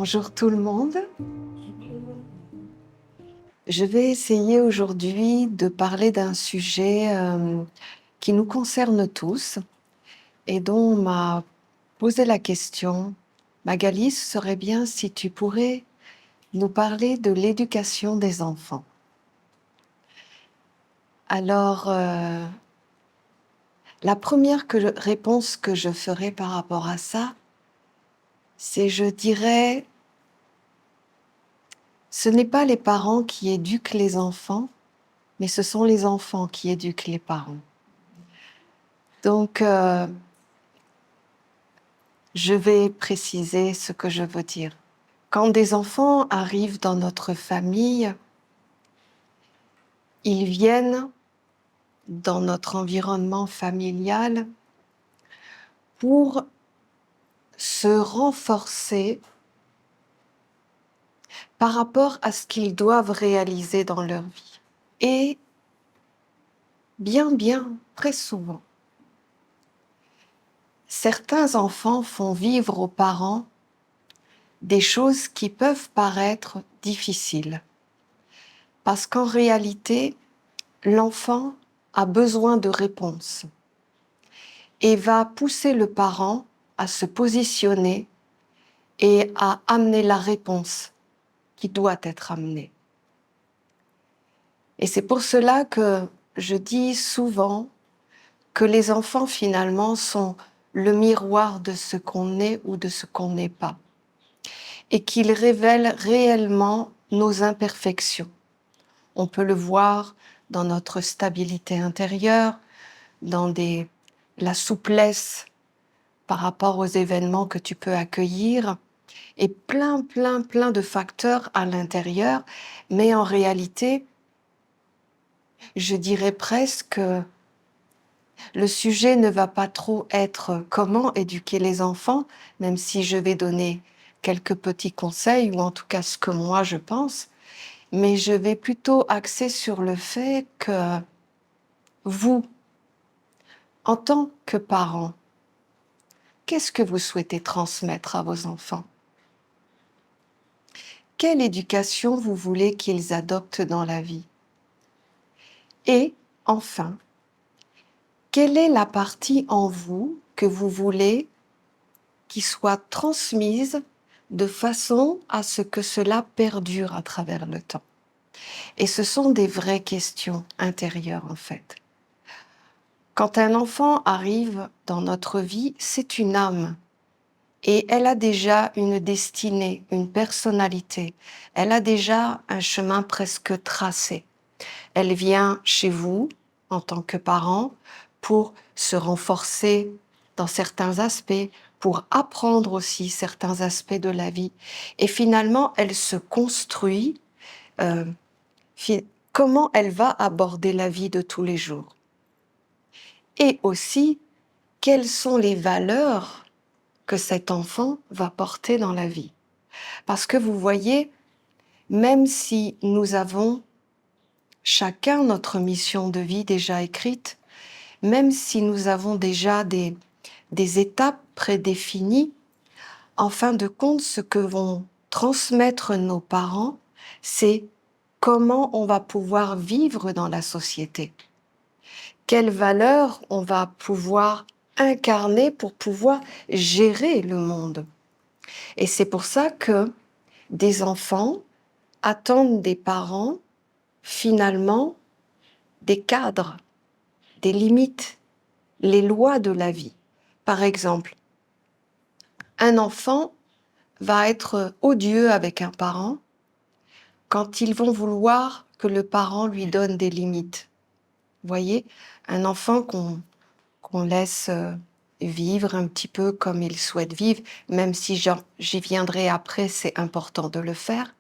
Bonjour tout le monde. Je vais essayer aujourd'hui de parler d'un sujet qui nous concerne tous et dont on m'a posé la question. Magali, ce serait bien si tu pourrais nous parler de l'éducation des enfants. Alors, la première réponse que je ferai par rapport à ça, c'est je dirais, ce n'est pas les parents qui éduquent les enfants, mais ce sont les enfants qui éduquent les parents. Donc, je vais préciser ce que je veux dire. Quand des enfants arrivent dans notre famille, ils viennent dans notre environnement familial pour se renforcer par rapport à ce qu'ils doivent réaliser dans leur vie. Et très souvent, certains enfants font vivre aux parents des choses qui peuvent paraître difficiles. Parce qu'en réalité, l'enfant a besoin de réponses et va pousser le parent à se positionner et à amener la réponse qui doit être amenée. Et c'est pour cela que je dis souvent que les enfants finalement sont le miroir de ce qu'on est ou de ce qu'on n'est pas, et qu'ils révèlent réellement nos imperfections. On peut le voir dans notre stabilité intérieure, dans la souplesse par rapport aux événements que tu peux accueillir, et plein de facteurs à l'intérieur, mais en réalité, je dirais presque, le sujet ne va pas trop être comment éduquer les enfants, même si je vais donner quelques petits conseils, ou en tout cas ce que moi je pense, mais je vais plutôt axer sur le fait que vous, en tant que parents, qu'est-ce que vous souhaitez transmettre à vos enfants? Quelle éducation vous voulez qu'ils adoptent dans la vie? Et enfin, quelle est la partie en vous que vous voulez qui soit transmise de façon à ce que cela perdure à travers le temps? Et ce sont des vraies questions intérieures en fait. Quand un enfant arrive dans notre vie, c'est une âme. Et elle a déjà une destinée, une personnalité. Elle a déjà un chemin presque tracé. Elle vient chez vous, en tant que parent, pour se renforcer dans certains aspects, pour apprendre aussi certains aspects de la vie. Et finalement, elle se construit. euh, Comment elle va aborder la vie de tous les jours. Et aussi, quelles sont les valeurs que cet enfant va porter dans la vie. Parce que vous voyez, même si nous avons chacun notre mission de vie déjà écrite, même si nous avons déjà des étapes prédéfinies, en fin de compte, ce que vont transmettre nos parents, c'est comment on va pouvoir vivre dans la société. Quelles valeurs on va pouvoir incarner pour pouvoir gérer le monde. Et c'est pour ça que des enfants attendent des parents, finalement, des cadres, des limites, les lois de la vie. Par exemple, un enfant va être odieux avec un parent quand ils vont vouloir que le parent lui donne des limites. Vous voyez, un enfant qu'on laisse vivre un petit peu comme il souhaite vivre, même si j'y viendrai après, c'est important de le faire.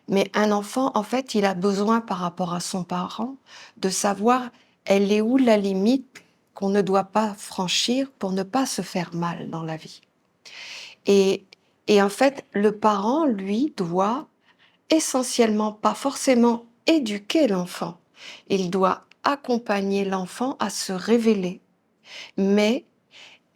Mais un enfant, en fait, il a besoin par rapport à son parent de savoir elle est où la limite qu'on ne doit pas franchir pour ne pas se faire mal dans la vie. Et en fait, le parent, lui, doit essentiellement, pas forcément éduquer l'enfant. Il doit accompagner l'enfant à se révéler. Mais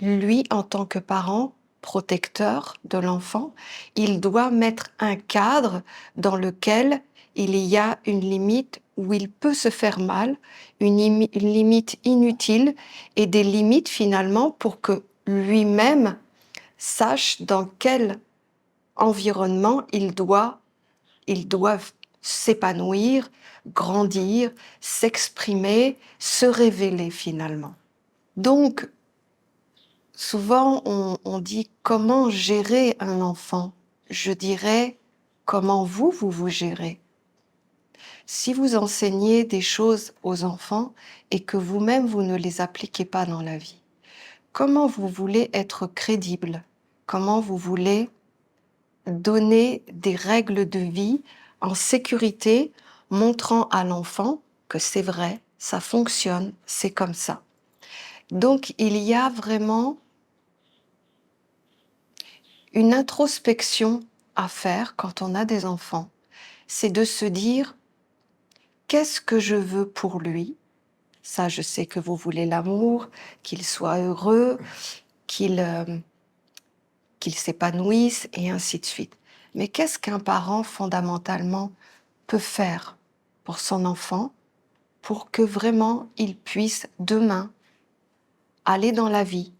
lui, en tant que parent, protecteur de l'enfant, il doit mettre un cadre dans lequel il y a une limite où il peut se faire mal, une limite inutile et des limites finalement pour que lui-même sache dans quel environnement ils doivent s'épanouir, grandir, s'exprimer, se révéler finalement. Donc, souvent on dit comment gérer un enfant. Je dirais comment vous gérez. Si vous enseignez des choses aux enfants et que vous-même vous ne les appliquez pas dans la vie, comment vous voulez être crédible? Comment vous voulez donner des règles de vie en sécurité, montrant à l'enfant que c'est vrai, ça fonctionne, c'est comme ça. Donc il y a vraiment une introspection à faire quand on a des enfants. C'est de se dire, qu'est-ce que je veux pour lui? Ça, je sais que vous voulez l'amour, qu'il soit heureux, qu'il s'épanouisse et ainsi de suite. Mais qu'est-ce qu'un parent fondamentalement peut faire pour son enfant pour que vraiment il puisse demain aller dans la vie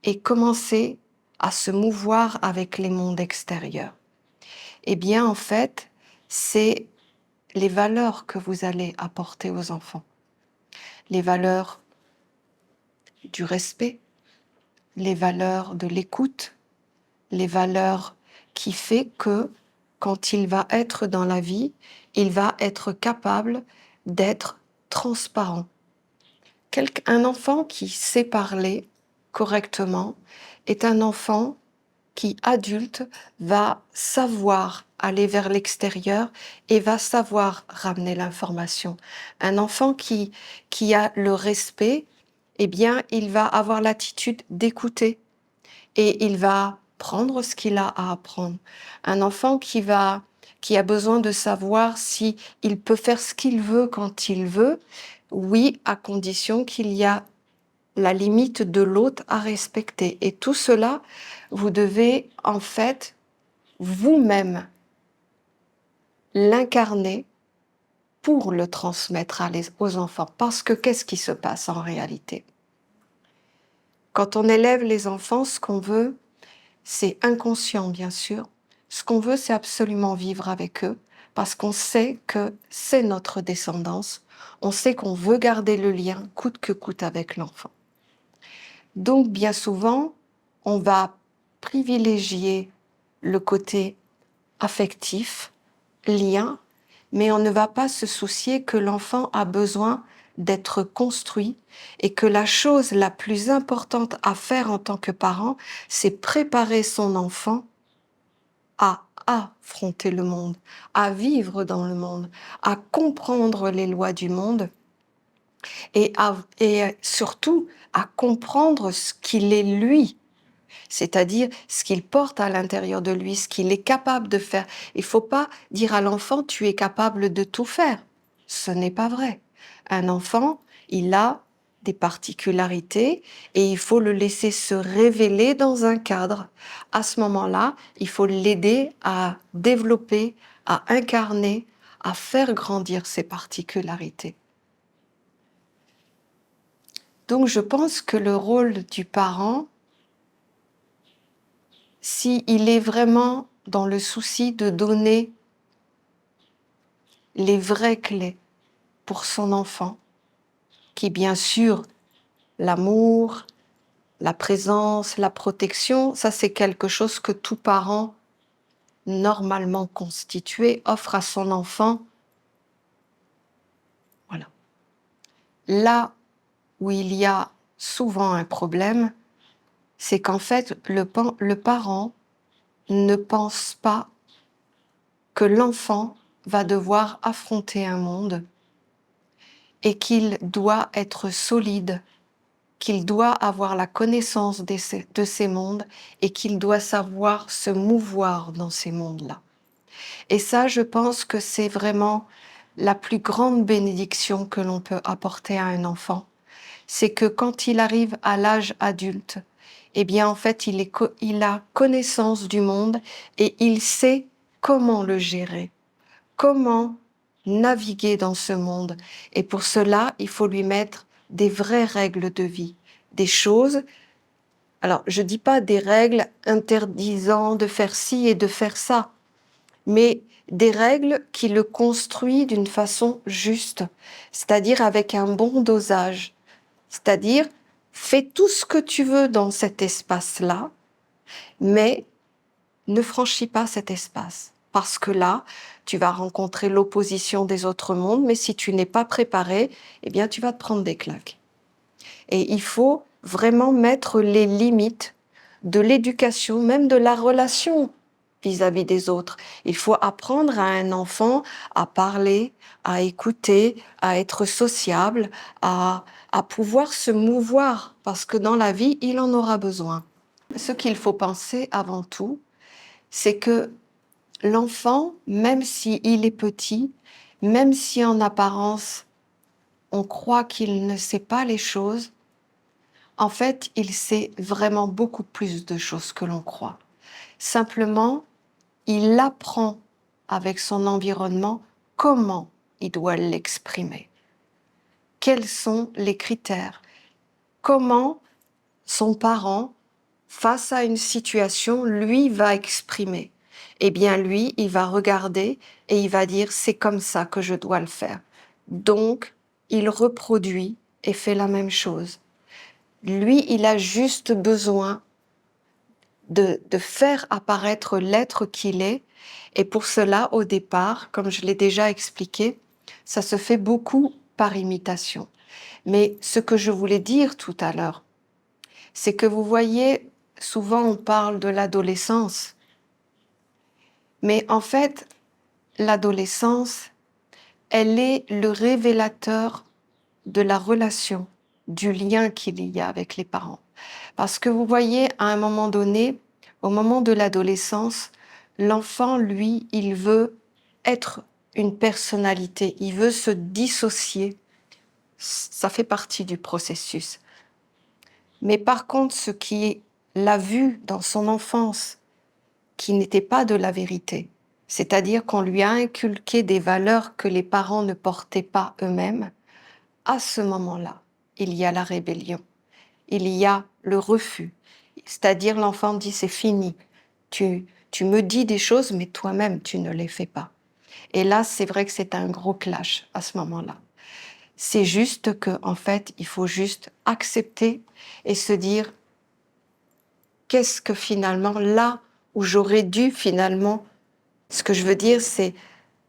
et commencer à se mouvoir avec les mondes extérieurs? Eh bien, en fait, c'est les valeurs que vous allez apporter aux enfants. Les valeurs du respect, les valeurs de l'écoute, les valeurs qui fait que quand il va être dans la vie, il va être capable d'être transparent. Un enfant qui sait parler correctement est un enfant qui, adulte, va savoir aller vers l'extérieur et va savoir ramener l'information. Un enfant qui a le respect, eh bien, il va avoir l'attitude d'écouter et il va prendre ce qu'il a à apprendre. Un enfant qui a besoin de savoir si il peut faire ce qu'il veut quand il veut, oui, à condition qu'il y a la limite de l'autre à respecter. Et tout cela, vous devez en fait vous-même l'incarner pour le transmettre aux enfants. Parce que qu'est-ce qui se passe en réalité? Quand on élève les enfants, ce qu'on veut, c'est inconscient bien sûr, ce qu'on veut c'est absolument vivre avec eux, parce qu'on sait que c'est notre descendance, on sait qu'on veut garder le lien coûte que coûte avec l'enfant. Donc bien souvent, on va privilégier le côté affectif, lien, mais on ne va pas se soucier que l'enfant a besoin d'être construit et que la chose la plus importante à faire en tant que parent, c'est préparer son enfant à affronter le monde, à vivre dans le monde, à comprendre les lois du monde et surtout à comprendre ce qu'il est lui, c'est-à-dire ce qu'il porte à l'intérieur de lui, ce qu'il est capable de faire. Il ne faut pas dire à l'enfant « tu es capable de tout faire ». Ce n'est pas vrai. Un enfant, il a des particularités et il faut le laisser se révéler dans un cadre. À ce moment-là, il faut l'aider à développer, à incarner, à faire grandir ses particularités. Donc je pense que le rôle du parent, s'il est vraiment dans le souci de donner les vraies clés pour son enfant, qui bien sûr, l'amour, la présence, la protection, ça c'est quelque chose que tout parent normalement constitué offre à son enfant. Voilà. Là où il y a souvent un problème, c'est qu'en fait, le parent ne pense pas que l'enfant va devoir affronter un monde et qu'il doit être solide, qu'il doit avoir la connaissance de ces mondes et qu'il doit savoir se mouvoir dans ces mondes-là. Et ça, je pense que c'est vraiment la plus grande bénédiction que l'on peut apporter à un enfant. C'est que quand il arrive à l'âge adulte, eh bien en fait il a connaissance du monde et il sait comment le gérer, comment naviguer dans ce monde. Et pour cela, il faut lui mettre des vraies règles de vie, des choses. Alors, je ne dis pas des règles interdisant de faire ci et de faire ça, mais des règles qui le construisent d'une façon juste, c'est-à-dire avec un bon dosage. C'est-à-dire, fais tout ce que tu veux dans cet espace-là, mais ne franchis pas cet espace. Parce que là, tu vas rencontrer l'opposition des autres mondes, mais si tu n'es pas préparé, eh bien, tu vas te prendre des claques. Et il faut vraiment mettre les limites de l'éducation, même de la relation vis-à-vis des autres. Il faut apprendre à un enfant à parler, à écouter, à être sociable, à pouvoir se mouvoir, parce que dans la vie, il en aura besoin. Ce qu'il faut penser avant tout, c'est que l'enfant, même s'il est petit, même si en apparence on croit qu'il ne sait pas les choses, en fait, il sait vraiment beaucoup plus de choses que l'on croit. Simplement, il apprend avec son environnement comment il doit l'exprimer. Quels sont les critères? Comment son parent, face à une situation, lui va exprimer? Eh bien, lui, il va regarder et il va dire « c'est comme ça que je dois le faire ». Donc, il reproduit et fait la même chose. Lui, il a juste besoin de faire apparaître l'être qu'il est. Et pour cela, au départ, comme je l'ai déjà expliqué, ça se fait beaucoup par imitation. Mais ce que je voulais dire tout à l'heure, c'est que vous voyez, souvent on parle de l'adolescence. Mais en fait, l'adolescence, elle est le révélateur de la relation, du lien qu'il y a avec les parents. Parce que vous voyez, à un moment donné, au moment de l'adolescence, l'enfant, lui, il veut être une personnalité, il veut se dissocier. Ça fait partie du processus. Mais par contre, ce qui l'a vu dans son enfance, qui n'était pas de la vérité, c'est-à-dire qu'on lui a inculqué des valeurs que les parents ne portaient pas eux-mêmes, à ce moment-là, il y a la rébellion, il y a le refus. C'est-à-dire l'enfant dit c'est fini, tu me dis des choses mais toi-même tu ne les fais pas. Et là c'est vrai que c'est un gros clash à ce moment-là. C'est juste que en fait il faut juste accepter et se dire qu'est-ce que finalement là où j'aurais dû finalement, ce que je veux dire c'est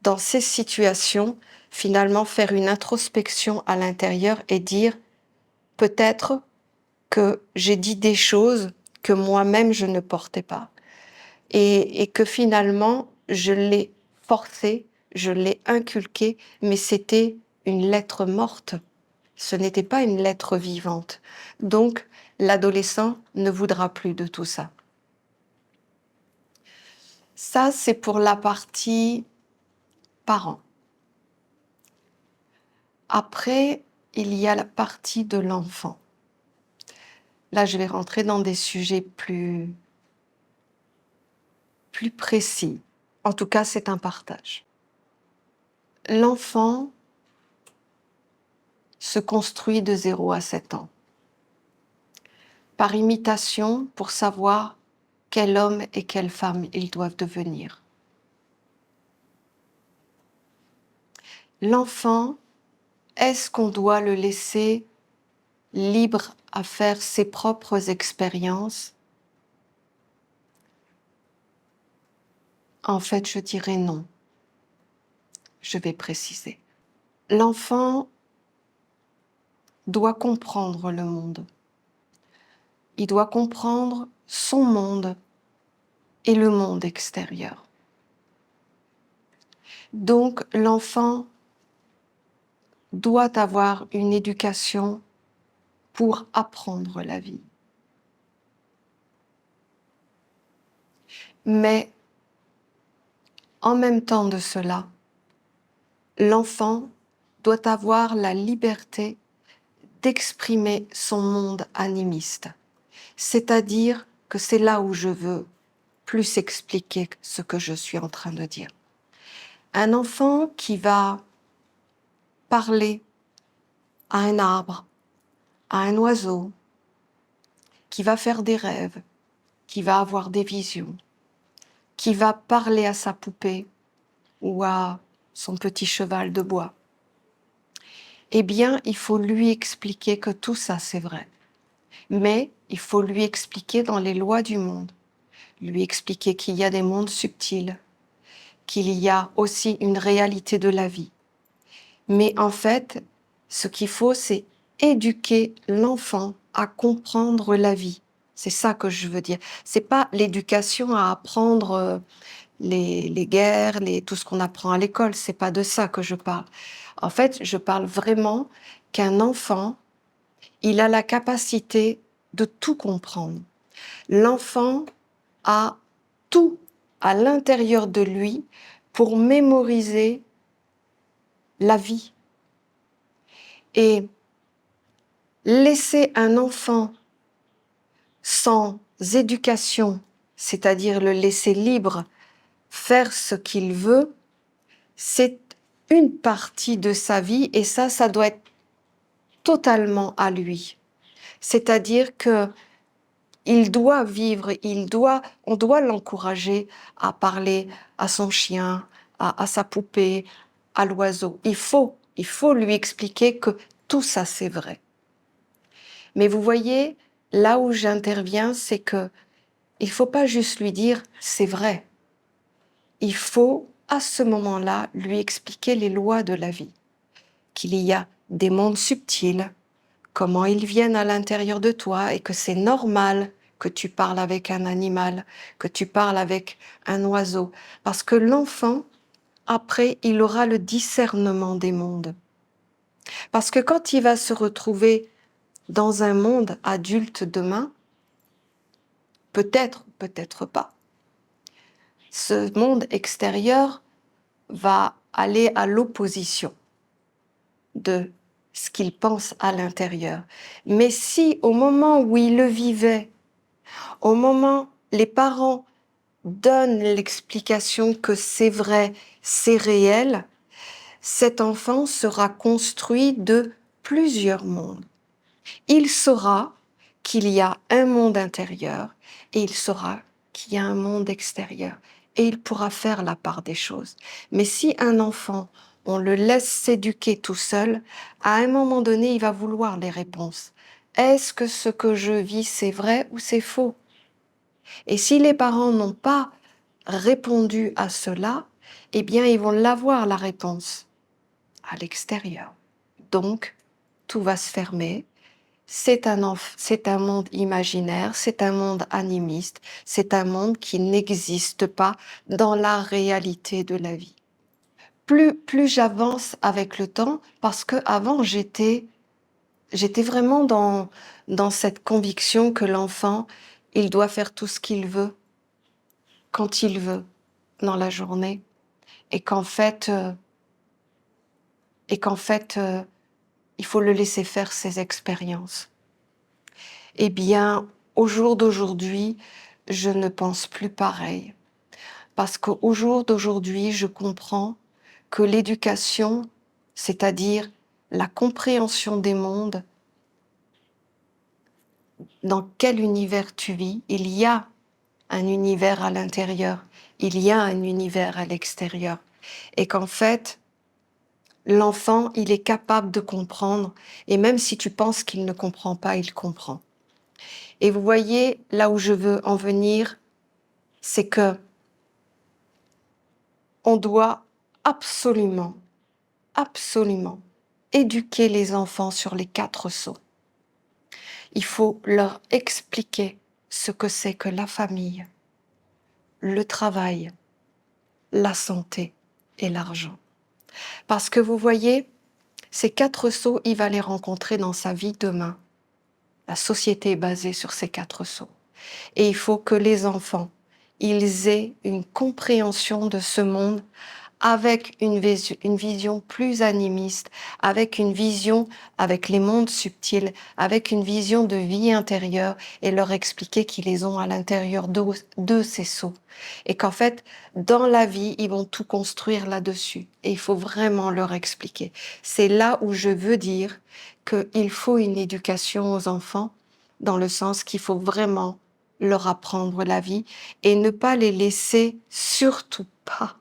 dans ces situations finalement faire une introspection à l'intérieur et dire peut-être que j'ai dit des choses que moi-même je ne portais pas et que finalement je l'ai forcé, je l'ai inculqué, mais c'était une lettre morte, ce n'était pas une lettre vivante. Donc l'adolescent ne voudra plus de tout ça. Ça, c'est pour la partie parents. Après, il y a la partie de l'enfant. Là, je vais rentrer dans des sujets plus précis. En tout cas, c'est un partage. L'enfant se construit de 0 à 7 ans, par imitation pour savoir quel homme et quelle femme ils doivent devenir. L'enfant, est-ce qu'on doit le laisser libre à faire ses propres expériences? En fait, je dirais non. Je vais préciser. L'enfant doit comprendre le monde. Il doit comprendre son monde et le monde extérieur. Donc, l'enfant doit avoir une éducation pour apprendre la vie. Mais, en même temps de cela, l'enfant doit avoir la liberté d'exprimer son monde animiste. C'est-à-dire que c'est là où je veux plus expliquer ce que je suis en train de dire. Un enfant qui va parler à un arbre, à un oiseau, qui va faire des rêves, qui va avoir des visions, qui va parler à sa poupée ou à son petit cheval de bois, eh bien, il faut lui expliquer que tout ça, c'est vrai. Mais il faut lui expliquer dans les lois du monde, lui expliquer qu'il y a des mondes subtils, qu'il y a aussi une réalité de la vie. Mais en fait, ce qu'il faut, c'est éduquer l'enfant à comprendre la vie. C'est ça que je veux dire. C'est pas l'éducation à apprendre les guerres, tout ce qu'on apprend à l'école. C'est pas de ça que je parle. En fait, je parle vraiment qu'un enfant, il a la capacité de tout comprendre. L'enfant a tout à l'intérieur de lui pour mémoriser la vie. Et laisser un enfant sans éducation, c'est-à-dire le laisser libre, faire ce qu'il veut, c'est une partie de sa vie et ça doit être totalement à lui. C'est-à-dire que il doit vivre, on doit l'encourager à parler à son chien, à sa poupée, à l'oiseau. Il faut lui expliquer que tout ça c'est vrai. Mais vous voyez, là où j'interviens, c'est que il faut pas juste lui dire c'est vrai. Il faut à ce moment-là lui expliquer les lois de la vie, qu'il y a des mondes subtils, comment ils viennent à l'intérieur de toi et que c'est normal que tu parles avec un animal, que tu parles avec un oiseau, parce que l'enfant, après, il aura le discernement des mondes. Parce que quand il va se retrouver dans un monde adulte demain, peut-être, peut-être pas, ce monde extérieur va aller à l'opposition de ce qu'il pense à l'intérieur. Mais si au moment où il le vivait, au moment où les parents donnent l'explication que c'est vrai, c'est réel, cet enfant sera construit de plusieurs mondes. Il saura qu'il y a un monde intérieur et il saura qu'il y a un monde extérieur et il pourra faire la part des choses. Mais si un enfant, on le laisse s'éduquer tout seul, à un moment donné, il va vouloir les réponses. Est-ce que ce que je vis, c'est vrai ou c'est faux? Et si les parents n'ont pas répondu à cela, eh bien, ils vont l'avoir, la réponse, à l'extérieur. Donc, tout va se fermer. C'est un monde imaginaire, c'est un monde animiste, c'est un monde qui n'existe pas dans la réalité de la vie. Plus j'avance avec le temps, parce que avant j'étais vraiment dans cette conviction que l'enfant, il doit faire tout ce qu'il veut, quand il veut, dans la journée, et qu'en fait, il faut le laisser faire ses expériences. Eh bien, au jour d'aujourd'hui, je ne pense plus pareil. Parce qu'au jour d'aujourd'hui, je comprends que l'éducation, c'est-à-dire la compréhension des mondes, dans quel univers tu vis, il y a un univers à l'intérieur, il y a un univers à l'extérieur. Et qu'en fait, l'enfant, il est capable de comprendre, et même si tu penses qu'il ne comprend pas, il comprend. Et vous voyez, là où je veux en venir, c'est que on doit absolument, absolument éduquer les enfants sur les 4 sceaux. Il faut leur expliquer ce que c'est que la famille, le travail, la santé et l'argent. Parce que vous voyez, ces 4 sceaux, il va les rencontrer dans sa vie demain. La société est basée sur ces 4 sceaux. Et il faut que les enfants, ils aient une compréhension de ce monde avec une vision plus animiste, avec une vision avec les mondes subtils, avec une vision de vie intérieure et leur expliquer qu'ils les ont à l'intérieur de ces seaux. Et qu'en fait, dans la vie, ils vont tout construire là-dessus. Et il faut vraiment leur expliquer. C'est là où je veux dire qu'il faut une éducation aux enfants, dans le sens qu'il faut vraiment leur apprendre la vie et ne pas les laisser, surtout pas,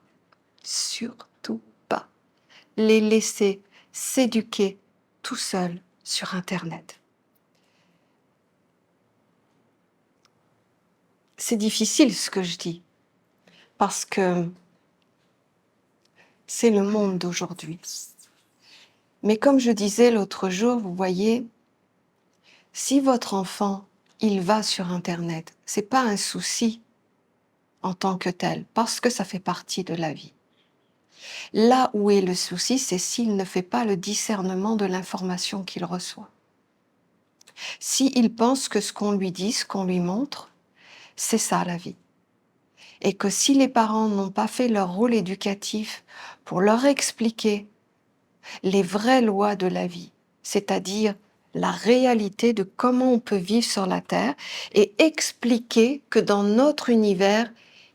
les laisser s'éduquer tout seuls sur Internet. C'est difficile ce que je dis, parce que c'est le monde d'aujourd'hui. Mais comme je disais l'autre jour, vous voyez, si votre enfant, il va sur Internet, c'est pas un souci en tant que tel, parce que ça fait partie de la vie. Là où est le souci, c'est s'il ne fait pas le discernement de l'information qu'il reçoit. S'il pense que ce qu'on lui dit, ce qu'on lui montre, c'est ça la vie. Et que si les parents n'ont pas fait leur rôle éducatif pour leur expliquer les vraies lois de la vie, c'est-à-dire la réalité de comment on peut vivre sur la Terre, et expliquer que dans notre univers,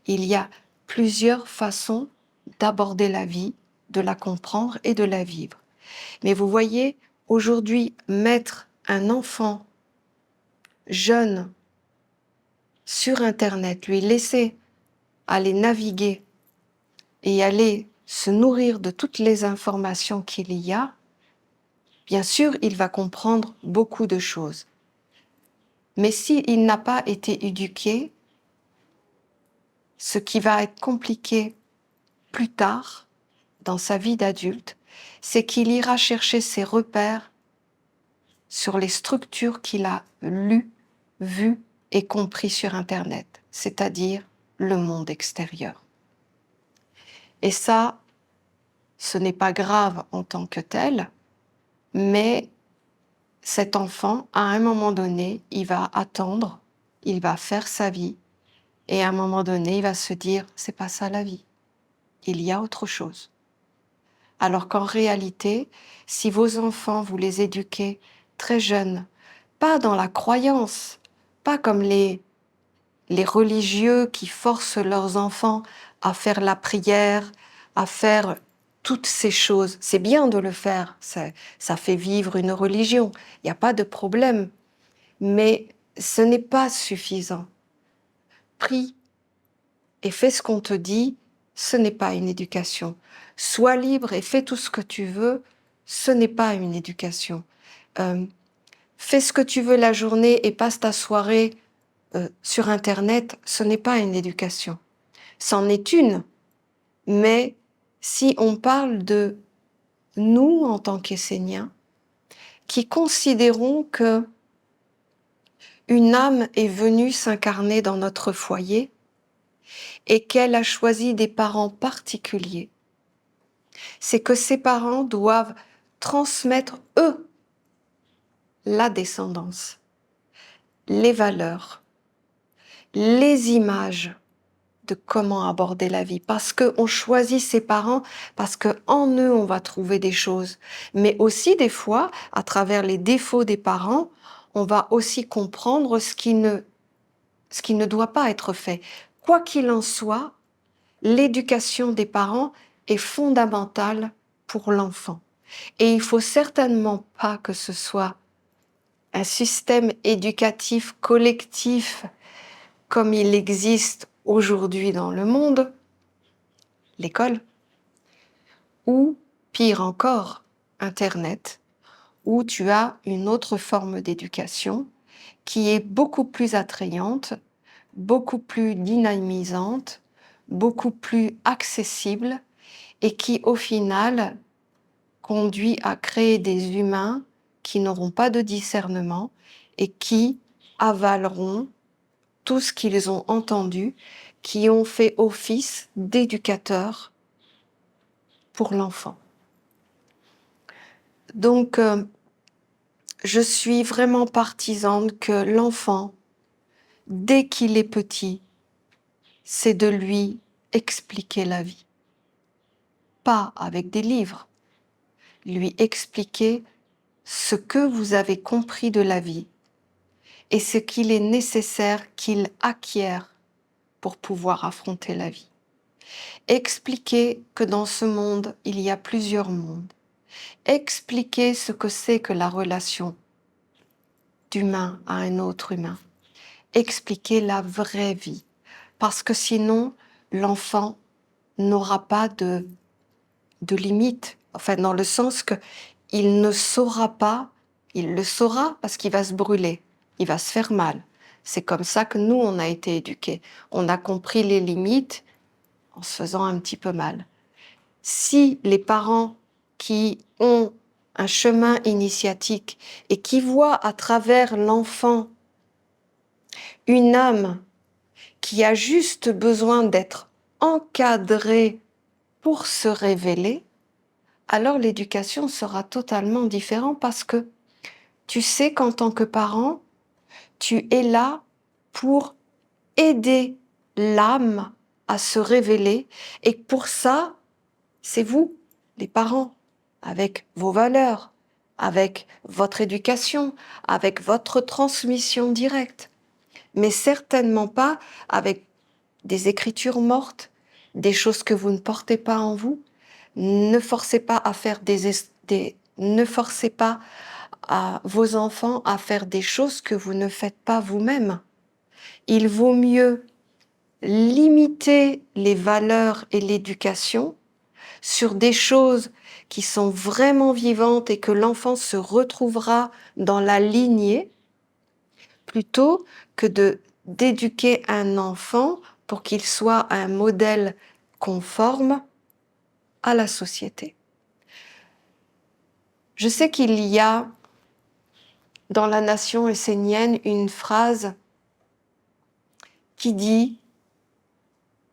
il y a plusieurs façons d'aborder la vie, de la comprendre et de la vivre. Mais vous voyez, aujourd'hui, mettre un enfant jeune sur Internet, lui laisser aller naviguer et aller se nourrir de toutes les informations qu'il y a, bien sûr, il va comprendre beaucoup de choses. Mais s'il n'a pas été éduqué, ce qui va être compliqué plus tard, dans sa vie d'adulte, c'est qu'il ira chercher ses repères sur les structures qu'il a lues, vues et compris sur Internet, c'est-à-dire le monde extérieur. Et ça, ce n'est pas grave en tant que tel, mais cet enfant, à un moment donné, il va attendre, il va faire sa vie, et à un moment donné, il va se dire, c'est pas ça la vie, il y a autre chose. Alors qu'en réalité, si vos enfants, vous les éduquez très jeunes, pas dans la croyance, pas comme les religieux qui forcent leurs enfants à faire la prière, à faire toutes ces choses. C'est bien de le faire, ça fait vivre une religion, il n'y a pas de problème. Mais ce n'est pas suffisant. Prie et fais ce qu'on te dit, ce n'est pas une éducation. Sois libre et fais tout ce que tu veux, ce n'est pas une éducation. Fais ce que tu veux la journée et passe ta soirée sur Internet, ce n'est pas une éducation. C'en est une, mais si on parle de nous en tant qu'Esséniens, qui considérons que une âme est venue s'incarner dans notre foyer et qu'elle a choisi des parents particuliers, c'est que ces parents doivent transmettre, eux, la descendance, les valeurs, les images de comment aborder la vie. Parce qu'on choisit ses parents, parce qu'en eux, on va trouver des choses. Mais aussi, des fois, à travers les défauts des parents, on va aussi comprendre ce qui ne doit pas être fait. Quoi qu'il en soit, l'éducation des parents est fondamentale pour l'enfant. Et il faut certainement pas que ce soit un système éducatif collectif comme il existe aujourd'hui dans le monde, l'école, ou pire encore, Internet, où tu as une autre forme d'éducation qui est beaucoup plus attrayante, beaucoup plus dynamisante, beaucoup plus accessible et qui, au final, conduit à créer des humains qui n'auront pas de discernement et qui avaleront tout ce qu'ils ont entendu, qui ont fait office d'éducateurs pour l'enfant. Donc, je suis vraiment partisane que l'enfant, dès qu'il est petit, c'est de lui expliquer la vie. pas avec des livres. Lui expliquer ce que vous avez compris de la vie et ce qu'il est nécessaire qu'il acquiert pour pouvoir affronter la vie. Expliquer que dans ce monde, il y a plusieurs mondes. Expliquer ce que c'est que la relation d'humain à un autre humain. Expliquer la vraie vie. Parce que sinon, l'enfant n'aura pas de limite. Enfin, dans le sens que il ne saura pas, il le saura parce qu'il va se brûler, il va se faire mal. C'est comme ça que nous, on a été éduqués. On a compris les limites en se faisant un petit peu mal. Si les parents qui ont un chemin initiatique et qui voient à travers l'enfant une âme qui a juste besoin d'être encadrée pour se révéler, alors l'éducation sera totalement différente parce que tu sais qu'en tant que parent, tu es là pour aider l'âme à se révéler et pour ça, c'est vous, les parents, avec vos valeurs, avec votre éducation, avec votre transmission directe, mais certainement pas avec des écritures mortes, des choses que vous ne portez pas en vous. Ne forcez pas à faire ne forcez pas à vos enfants à faire des choses que vous ne faites pas vous-même. Il vaut mieux limiter les valeurs et l'éducation sur des choses qui sont vraiment vivantes et que l'enfant se retrouvera dans la lignée, plutôt que d'éduquer un enfant pour qu'il soit un modèle conforme à la société. Je sais qu'il y a dans la nation essénienne une phrase qui dit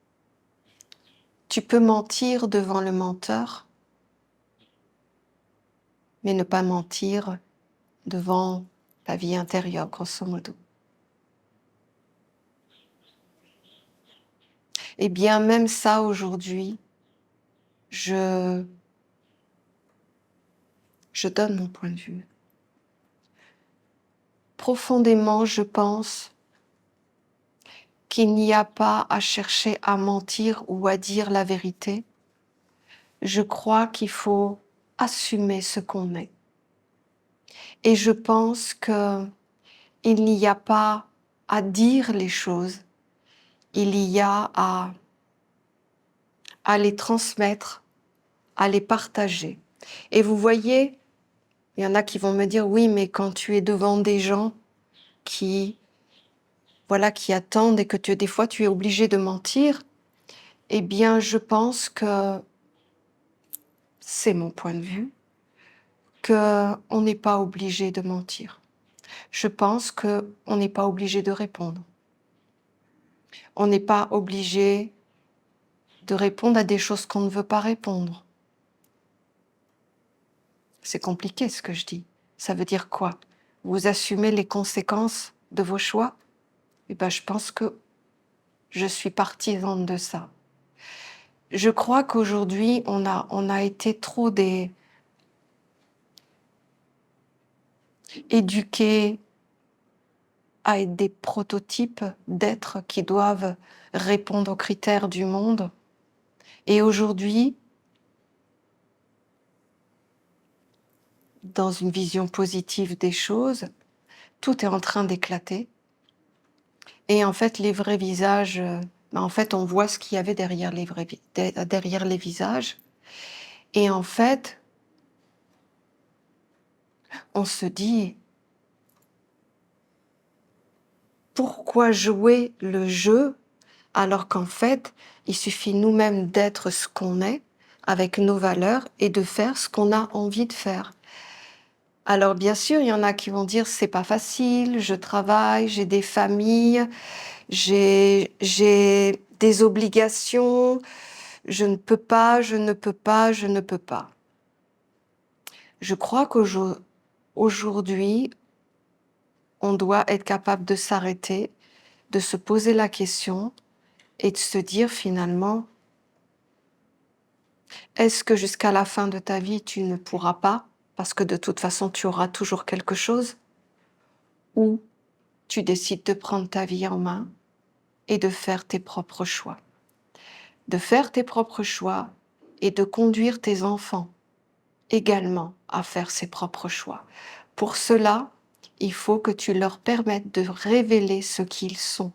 « Tu peux mentir devant le menteur, mais ne pas mentir devant la vie intérieure, grosso modo. » Eh bien, même ça, aujourd'hui, je donne mon point de vue. Profondément, je pense qu'il n'y a pas à chercher à mentir ou à dire la vérité. Je crois qu'il faut assumer ce qu'on est. Et je pense qu'il n'y a pas à dire les choses, il y a à les transmettre, à les partager. Et vous voyez, il y en a qui vont me dire, oui, mais quand tu es devant des gens qui attendent et que des fois tu es obligé de mentir, eh bien, je pense que c'est mon point de vue, qu'on n'est pas obligé de mentir. Je pense qu'on n'est pas obligé de répondre. On n'est pas obligé de répondre à des choses qu'on ne veut pas répondre. C'est compliqué ce que je dis. Ça veut dire quoi? Vous assumez les conséquences de vos choix? Eh bien, je pense que je suis partisane de ça. Je crois qu'aujourd'hui, on a été trop éduqués à être des prototypes d'êtres qui doivent répondre aux critères du monde. Et aujourd'hui, dans une vision positive des choses, tout est en train d'éclater. Et en fait, les vrais visages, en fait, on voit ce qu'il y avait derrière derrière les visages. Et en fait, on se dit, pourquoi jouer le jeu alors qu'en fait, il suffit nous-mêmes d'être ce qu'on est, avec nos valeurs, et de faire ce qu'on a envie de faire. Alors bien sûr, il y en a qui vont dire c'est pas facile, je travaille, j'ai des familles, j'ai des obligations, je ne peux pas, je ne peux pas, je ne peux pas. Je crois qu'aujourd'hui, on doit être capable de s'arrêter, de se poser la question et de se dire finalement, Est-ce que jusqu'à la fin de ta vie, tu ne pourras pas, parce que de toute façon, tu auras toujours quelque chose? Ou tu décides de prendre ta vie en main et de faire tes propres choix? De faire tes propres choix et de conduire tes enfants également à faire ses propres choix. Pour cela, il faut que tu leur permettes de révéler ce qu'ils sont.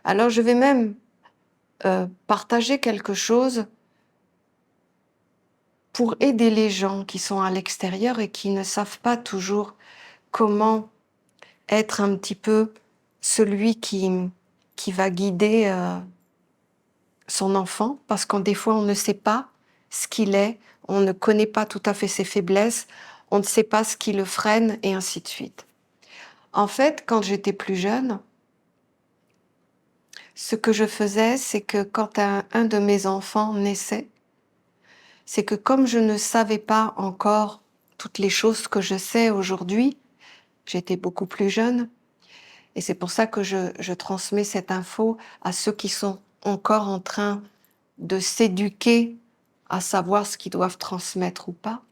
Alors je vais même partager quelque chose pour aider les gens qui sont à l'extérieur et qui ne savent pas toujours comment être un petit peu celui qui va guider son enfant, parce qu'en des fois on ne sait pas ce qu'il est, on ne connaît pas tout à fait ses faiblesses, on ne sait pas ce qui le freine et ainsi de suite. En fait, quand j'étais plus jeune, ce que je faisais, c'est que quand un de mes enfants naissait, c'est que comme je ne savais pas encore toutes les choses que je sais aujourd'hui, j'étais beaucoup plus jeune, et c'est pour ça que je transmets cette info à ceux qui sont encore en train de s'éduquer à savoir ce qu'ils doivent transmettre ou pas.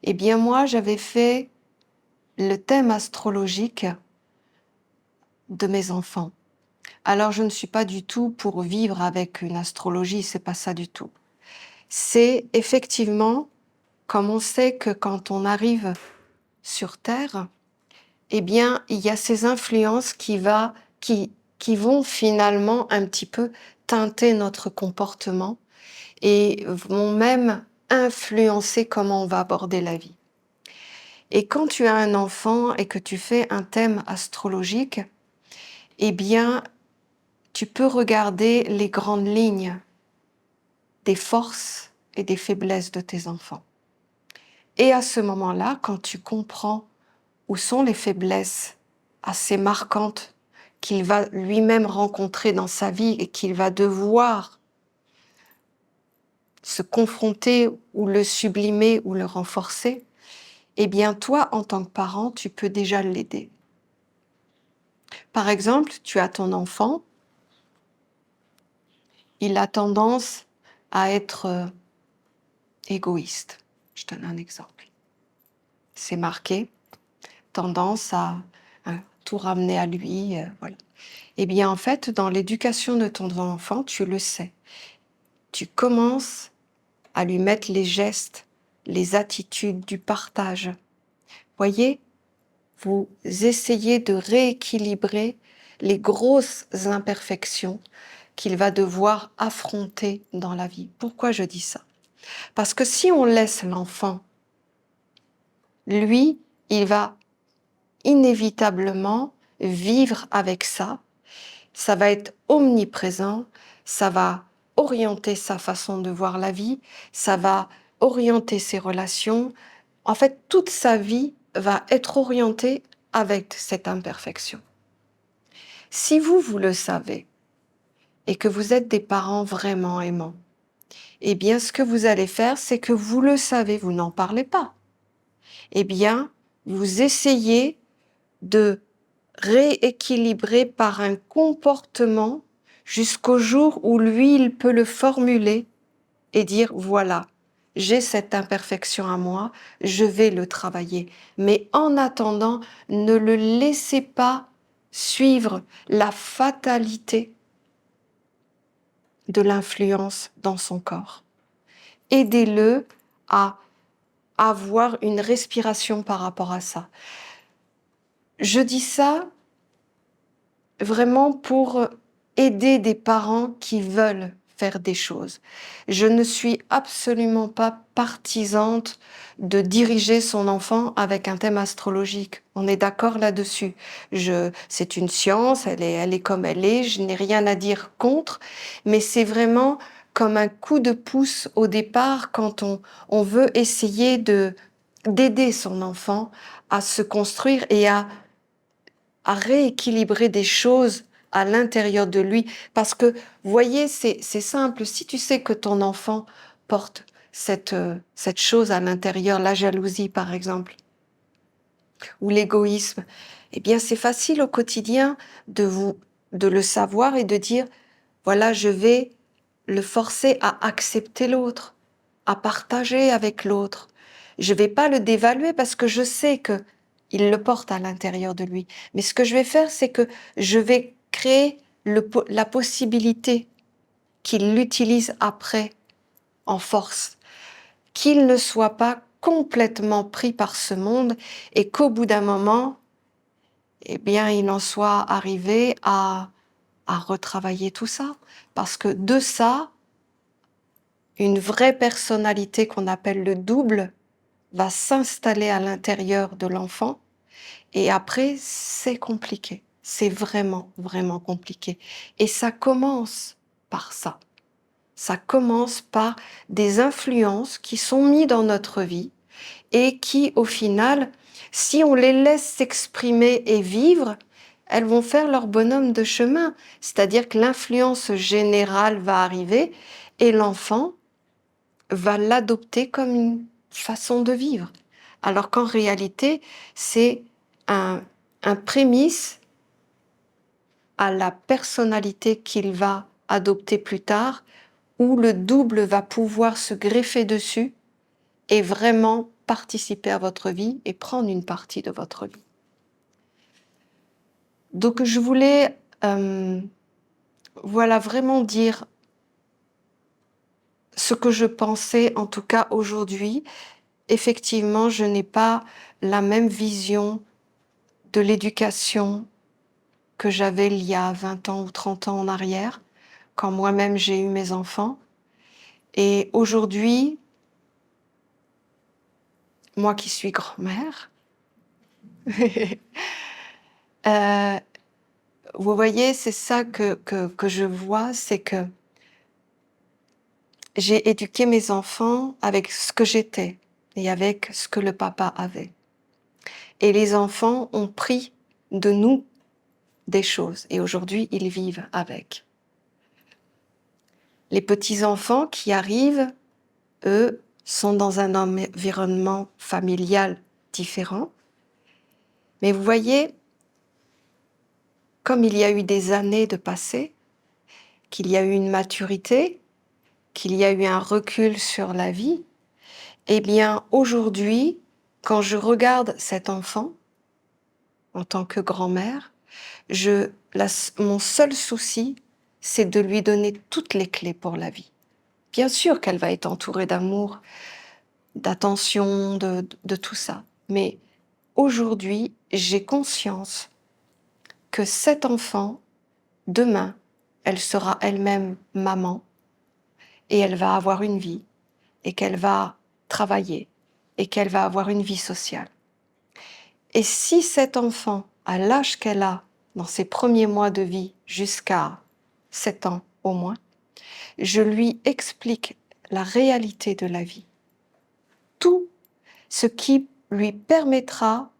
Eh bien moi, j'avais fait le thème astrologique de mes enfants. Alors je ne suis pas du tout pour vivre avec une astrologie, c'est pas ça du tout. C'est effectivement, comme on sait que quand on arrive sur Terre, eh bien, il y a ces influences qui vont finalement un petit peu teinter notre comportement et vont même influencer comment on va aborder la vie. Et quand tu as un enfant et que tu fais un thème astrologique, eh bien, tu peux regarder les grandes lignes des forces et des faiblesses de tes enfants. Et à ce moment-là, quand tu comprends où sont les faiblesses assez marquantes qu'il va lui-même rencontrer dans sa vie et qu'il va devoir se confronter ou le sublimer ou le renforcer, eh bien toi, en tant que parent, tu peux déjà l'aider. Par exemple, tu as ton enfant, il a tendance à être égoïste. Je donne un exemple. C'est marqué, tendance à tout ramener à lui, voilà. Eh bien, en fait, dans l'éducation de ton enfant, tu le sais. Tu commences à lui mettre les gestes, les attitudes du partage. Voyez, vous essayez de rééquilibrer les grosses imperfections qu'il va devoir affronter dans la vie. Pourquoi je dis ça? Parce que si on laisse l'enfant, lui, il va inévitablement vivre avec ça. Ça va être omniprésent, ça va orienter sa façon de voir la vie, ça va orienter ses relations. En fait, toute sa vie va être orientée avec cette imperfection. Si vous, vous le savez et que vous êtes des parents vraiment aimants, eh bien, ce que vous allez faire, c'est que vous le savez, vous n'en parlez pas. Eh bien, vous essayez de rééquilibrer par un comportement jusqu'au jour où lui, il peut le formuler et dire, voilà, j'ai cette imperfection à moi, je vais le travailler. Mais en attendant, ne le laissez pas suivre la fatalité de l'influence dans son corps. Aidez-le à avoir une respiration par rapport à ça. Je dis ça vraiment pour aider des parents qui veulent faire des choses. Je ne suis absolument pas partisante de diriger son enfant avec un thème astrologique. On est d'accord là-dessus. C'est une science, elle est comme elle est, je n'ai rien à dire contre, mais c'est vraiment comme un coup de pouce au départ quand on veut essayer d'aider son enfant à se construire et à rééquilibrer des choses à l'intérieur de lui. Parce que, voyez, c'est simple. Si tu sais que ton enfant porte cette chose à l'intérieur, la jalousie par exemple, ou l'égoïsme, eh bien c'est facile au quotidien de le savoir et de dire, voilà, je vais le forcer à accepter l'autre, à partager avec l'autre. Je ne vais pas le dévaluer parce que je sais que il le porte à l'intérieur de lui. Mais ce que je vais faire, c'est que je vais créer la possibilité qu'il l'utilise après en force, qu'il ne soit pas complètement pris par ce monde et qu'au bout d'un moment, eh bien, il en soit arrivé à retravailler tout ça. Parce que de ça, une vraie personnalité qu'on appelle le double va s'installer à l'intérieur de l'enfant et après, c'est compliqué. C'est vraiment, vraiment compliqué. Et ça commence par ça. Ça commence par des influences qui sont mises dans notre vie et qui, au final, si on les laisse s'exprimer et vivre, elles vont faire leur bonhomme de chemin. C'est-à-dire que l'influence générale va arriver et l'enfant va l'adopter comme une façon de vivre. Alors qu'en réalité, c'est un prémisse à la personnalité qu'il va adopter plus tard, où le double va pouvoir se greffer dessus et vraiment participer à votre vie et prendre une partie de votre vie. Donc je voulais voilà, vraiment dire ce que je pensais, en tout cas aujourd'hui. Effectivement, je n'ai pas la même vision de l'éducation que j'avais il y a 20 ans ou 30 ans en arrière, quand moi-même j'ai eu mes enfants. Et aujourd'hui, moi qui suis grand-mère, vous voyez, c'est ça que je vois, c'est que j'ai éduqué mes enfants avec ce que j'étais et avec ce que le papa avait. Et les enfants ont pris de nous des choses et aujourd'hui, ils vivent avec. Les petits-enfants qui arrivent, eux, sont dans un environnement familial différent. Mais vous voyez, comme il y a eu des années de passé, qu'il y a eu une maturité, qu'il y a eu un recul sur la vie, eh bien aujourd'hui, quand je regarde cet enfant, en tant que grand-mère, mon seul souci, c'est de lui donner toutes les clés pour la vie. Bien sûr qu'elle va être entourée d'amour, d'attention, de tout ça. Mais aujourd'hui, j'ai conscience que cet enfant, demain, elle sera elle-même maman et elle va avoir une vie et qu'elle va travailler et qu'elle va avoir une vie sociale. Et si cet enfant, à l'âge qu'elle a, dans ses premiers mois de vie jusqu'à 7 ans au moins, je lui explique la réalité de la vie, tout ce qui lui permettra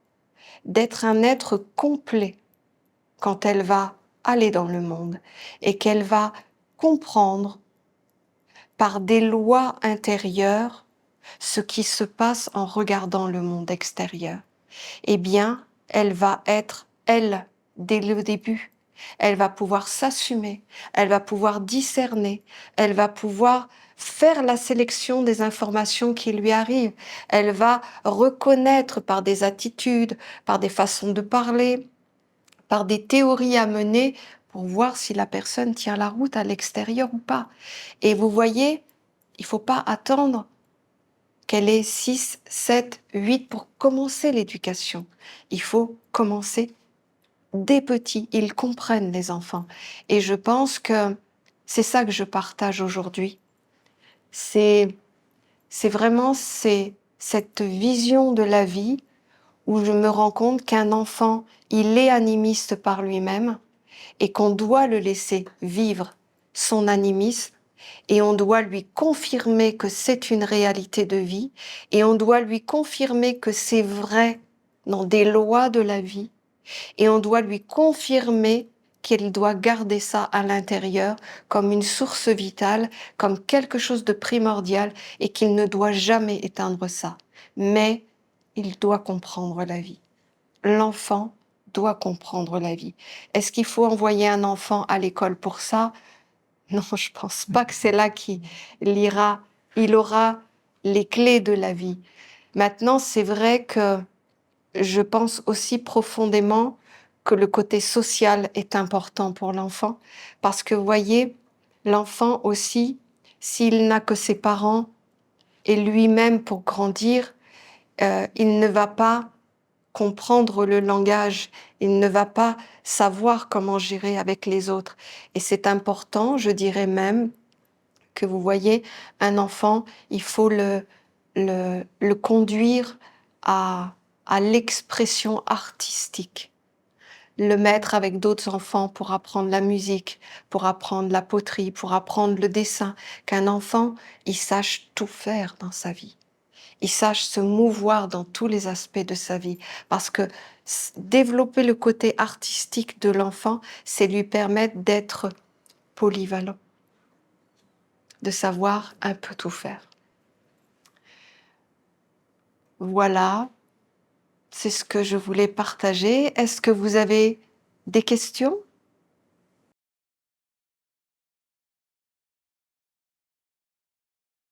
d'être un être complet quand elle va aller dans le monde et qu'elle va comprendre par des lois intérieures ce qui se passe en regardant le monde extérieur. Eh bien, elle va être, elle, dès le début. Elle va pouvoir s'assumer, elle va pouvoir discerner, elle va pouvoir faire la sélection des informations qui lui arrivent. Elle va reconnaître par des attitudes, par des façons de parler, par des théories à mener pour voir si la personne tient la route à l'extérieur ou pas. Et vous voyez, il ne faut pas attendre qu'elle ait 6, 7, 8 pour commencer l'éducation. Il faut commencer dès petit. Ils comprennent, les enfants. Et je pense que c'est ça que je partage aujourd'hui. C'est vraiment cette vision de la vie où je me rends compte qu'un enfant, il est animiste par lui-même et qu'on doit le laisser vivre son animisme et on doit lui confirmer que c'est une réalité de vie et on doit lui confirmer que c'est vrai dans des lois de la vie et on doit lui confirmer qu'il doit garder ça à l'intérieur comme une source vitale, comme quelque chose de primordial et qu'il ne doit jamais éteindre ça. Mais il doit comprendre la vie. L'enfant doit comprendre la vie. Est-ce qu'il faut envoyer un enfant à l'école pour ça ? Non, je pense pas que c'est là qu'il il aura les clés de la vie. Maintenant, c'est vrai que je pense aussi profondément que le côté social est important pour l'enfant parce que, vous voyez, l'enfant aussi, s'il n'a que ses parents et lui-même pour grandir, il ne va pas comprendre le langage, il ne va pas savoir comment gérer avec les autres. Et c'est important, je dirais même, que vous voyez, un enfant, il faut le conduire à, à l'expression artistique, le mettre avec d'autres enfants pour apprendre la musique, pour apprendre la poterie, pour apprendre le dessin, qu'un enfant, il sache tout faire dans sa vie. Il sache se mouvoir dans tous les aspects de sa vie. Parce que développer le côté artistique de l'enfant, c'est lui permettre d'être polyvalent, de savoir un peu tout faire. Voilà, c'est ce que je voulais partager. Est-ce que vous avez des questions ?